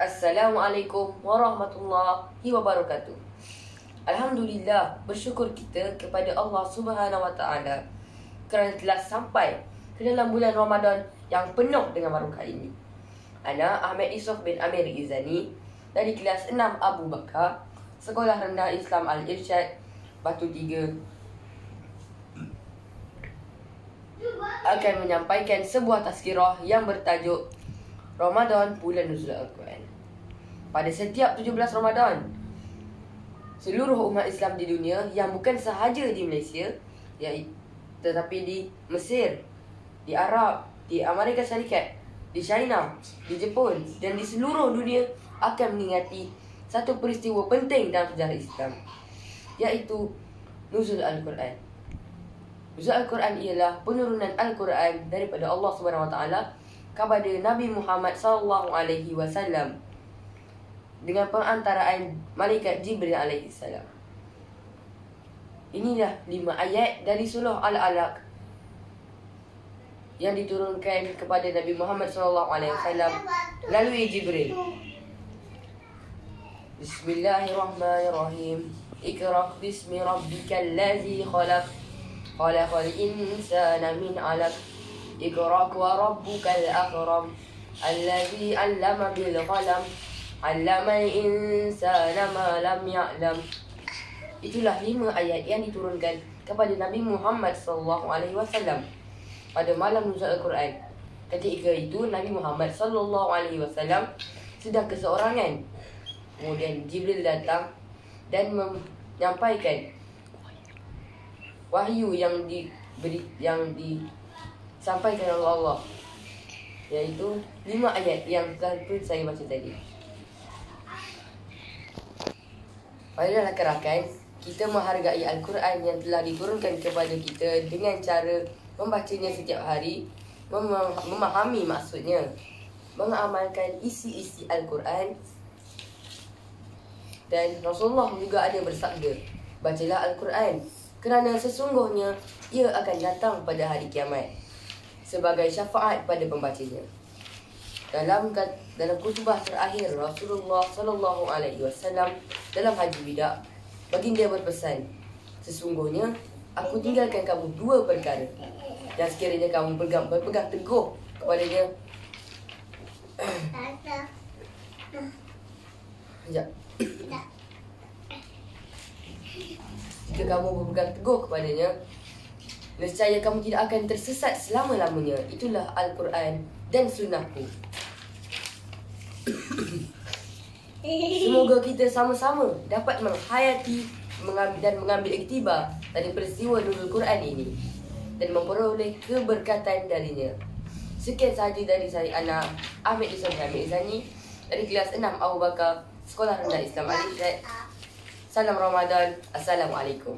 Assalamualaikum warahmatullahi wabarakatuh. Alhamdulillah, bersyukur kita kepada Allah Subhanahu Wa Taala kerana telah sampai ke dalam bulan Ramadan yang penuh dengan barakah ini. Ana Ahmad Yusof bin Amir Izani dari kelas 6 Abu Bakar, Sekolah Rendah Islam Al-Irsyad, Batu Tiga, akan menyampaikan sebuah tazkirah yang bertajuk Ramadan Bulan Nuzul Al-Quran. Pada setiap 17 Ramadan, seluruh umat Islam di dunia yang bukan sahaja di Malaysia, tetapi di Mesir, di Arab, di Amerika Syarikat, di China, di Jepun dan di seluruh dunia akan mengingati satu peristiwa penting dalam sejarah Islam, iaitu Nuzul Al-Quran. Nuzul Al-Quran ialah penurunan Al-Quran daripada Allah Subhanahu Wa Taala kepada Nabi Muhammad SAW dengan pengantaraan malaikat Jibril alaihi salam. Inilah 5 ayat dari surah Al-Alaq yang diturunkan kepada Nabi Muhammad SAW melalui Jibril. Bismillahirrahmanirrahim. Iqra bismi rabbikal ladzi khalaq, khalaqal insana min 'alaq. Iqra wa rabbukal akram, alladzi 'allama bil qalam, 'allamal insana ma lam ya'lam. Itulah 5 ayat yang diturunkan kepada Nabi Muhammad SAW pada malam nuzul Al-Quran. Ketika itu Nabi Muhammad SAW sedang keseorangan. Kemudian Jibril datang dan menyampaikan wahyu yang disampaikan oleh Allah, iaitu 5 ayat yang telah saya baca tadi. Para rakan-rakan, kita menghargai Al-Quran yang telah diturunkan kepada kita dengan cara membacanya setiap hari, memahami maksudnya, mengamalkan isi-isi Al-Quran. Dan Rasulullah juga ada bersabda, bacalah Al-Quran kerana sesungguhnya ia akan datang pada hari kiamat sebagai syafaat pada pembacanya. Dalam khutbah terakhir Rasulullah SAW dalam Haji Wida, baginda berpesan, sesungguhnya aku tinggalkan kamu 2 perkara, dan sekiranya kamu berpegang teguh kepadanya, jika kamu berpegang teguh kepadanya, nescaya kamu tidak akan tersesat selama-lamanya. Itulah Al-Quran dan Sunnahku. Semoga kita sama-sama dapat menghayati dan mengambil iktibar dari peristiwa Nuzul Quran ini dan memperoleh keberkatan darinya. Sekian sahaja dari saya, Ana Ahmad Yusof bin Izani dari kelas 6 Abu Bakar, Sekolah Rendah Islam Al-Irsyad. Salam Ramadan. Assalamualaikum.